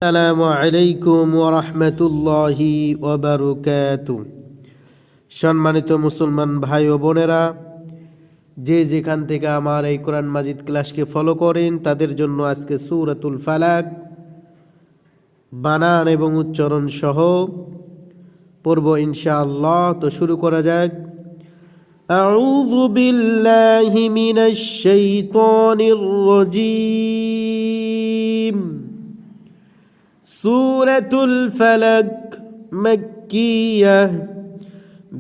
আসসালামু আলাইকুম ওয়া রাহমাতুল্লাহি ওয়া বারাকাতুহু। সম্মানিত মুসলমান ভাই ও বোনেরা, যে যেখান থেকে আমার এই কোরআন মাজিদ ক্লাসকে ফলো করেন তাদের জন্য আজকে সূরাতুল ফালাক বানান এবং উচ্চারণ সহ পড়ব ইনশাআল্লাহ। তো শুরু করা যাক। আউযু বিল্লাহি মিনাশ শাইতানির রাজীম। সূরাতুল ফালাক মাক্কিয়াহ।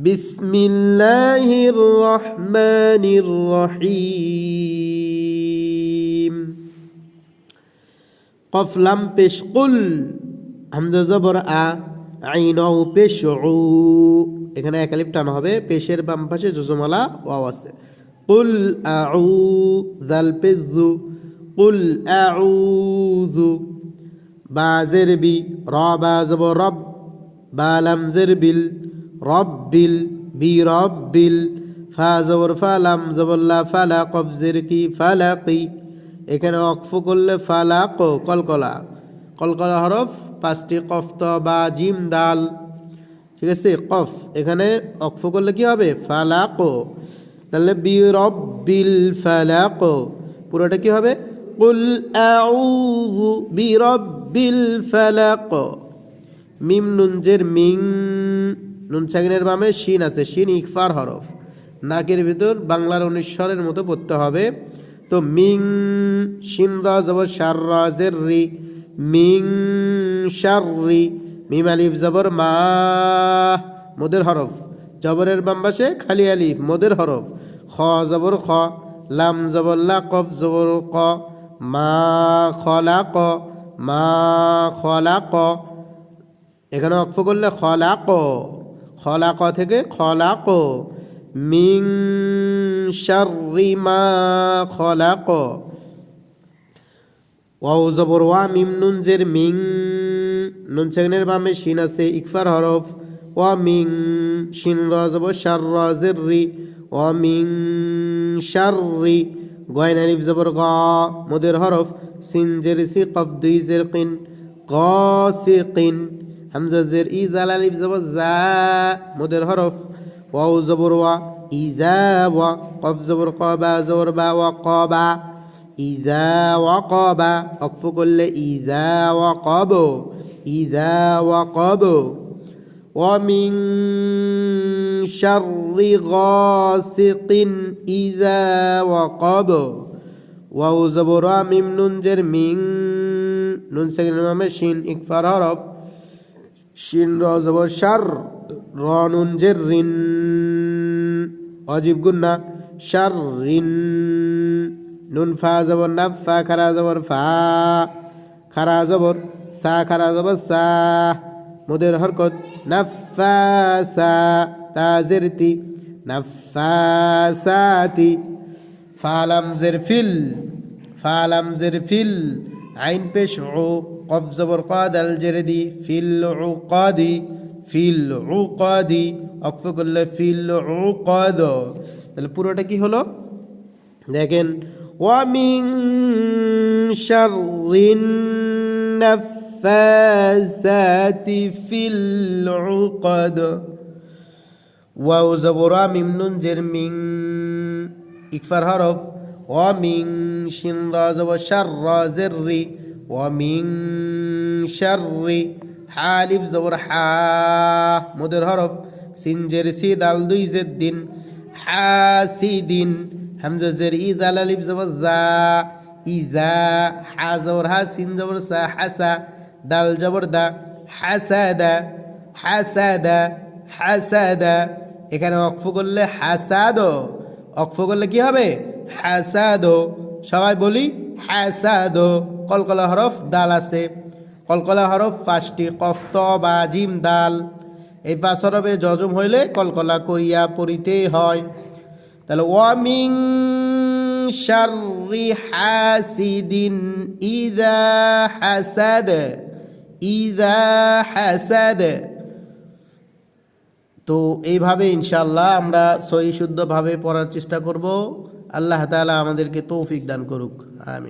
বিসমিল্লাহির রহমানির রহিম। কফ লাম পেশ কুল, হামজা জবর আ, আইন ও পেশ উ। এখানে এক আলিফ টানা হবে, পেশের বাম পাশে জজমালা ওয়াও আছে। কুল আউ, জাল পেশ জু, কুল আউযু। বা জের বি, র বা জবর রব, বা লাম জের বিল, রব্বিল, বি রব্বিল। ফা জবর ফা, লাম জবর লা, ফালা কফ জের কি, ফালাকি। এখানে অক্ফ করলে ফালাক, কলকলা। কলকলা হরফ পাঁচটি, কফ ত বা জিম দাল, ঠিক আছে। কফ এখানে অক্ফ করলে কি হবে, ফালাক। তাহলে বি রব্বিল ফালাক, পুরোটা কি হবে, কুল আউযু বি রব্বিল ফালাক। মিম নুন জের মিং, নুন সাকিনের বামে শিন আছে, শিন ইকফার হরফ, নাকের ভিতর বাংলার 19 স্বরের মতো পড়তে হবে। তো মিং, শিন রা জবর শার, রা জের রি, মিং শাররি। মিম আলিফ জবর মা, মদের হরফ, জবরের বাম পাশে খালি আলিফ, মদের হরফ। খ জবর খ, লাম জবর লা, কফ জবর ক, মা খলাক, মা খলাক। এখানে অক্ফ করলে খলাক, খলাক থেকে খলাক। মিং শাররি মা খলাক। ওয়াও জবর ওয়া, মিম নুন জের মিং, নুন সাকিনের বামে শিন আছে, ইকফার হরফ। ওয়া মিং, শিন রা জবর শার, রা জের রি, ওয়া মিং শাররি। গয়ন আলিফ জবর গ, মদের হরফ, সিন জের সি, কফ দুই জের কিন, কাসিকিন। হামজা জের ই, জাল আলিফ জবর জা, মদের হরফ। ওয়াও জবর ওয়া, ইজা ওয়া, কফ জবর ক, বা জবর বা, ওয়া কবা, ইজা ওয়াকাবা। অক্ফ করলে ইজা ওয়াকাব, ইজা ওয়াকাব। ওয়া মিন শাররি গাসিকিন ইজা ওয়াকাব। ওয়াও জবর ওয়া, মিম নুন জের মিং, নুন সাকিনের বামে শিন, ইকফার হরফ। শিন রা জবর শার, রা নুন জের রিন, ওয়াজিব গুন্না, শাররিন। নুন ফা জবর না, ফা খারা জবর ফা, খারা জবর সা, খারা জবর সা, মুদের হরকত। নাফাসা, তা জের তি, নাফাসাতি। ফা লাম জের ফিল, ফা লাম জের ফিল, আইন পেশ উ, কফ জবর ক, দাল জের দি, ফিল উকাদি, ফিল উকাদি। অক্ফ করলে ফিল উকাদ। তাহলে পুরোটা কি হলো দেখেন। ومن شر النفاثات في العقد। واو زبر ميم نون جر من، ইকফার হরফ। ومن شن را زبر شر، را زر রি، ومن شر حالف زبر حا، মদের হরফ। সিন জের সি, দাল দুই জের দিন, হাসিদিন। হামজা জের ই, জাল আলিফ জবর জা, ইজা। হা জবর হা, সিন জবর সা, হাসা, দাল জবর দা, হাসাদা, হাসাদা, হাসাদা। এখানে অক্ফ করলে হাসাদ, অক্ফ করলে কি হবে, হাসাদ। সবাই বলি হাসাদ। কলকলা হরফ দাল আছে, কলকলা হরফ পাঁচটি, কফ ত বা জিম দাল। এই পাঁচ হরফে জজম হইলে কলকলা করিয়া পড়িতে হয়। তাহলে ওয়ামিং শাররি হাসিদিন ইযা হাসাদ, ইযা হাসাদ। তো এইভাবে ইনশাআল্লাহ আমরা সহি শুদ্ধভাবে পড়ার চেষ্টা করব। আল্লাহ তাআলা আমাদেরকে তৌফিক দান করুক, আমিন।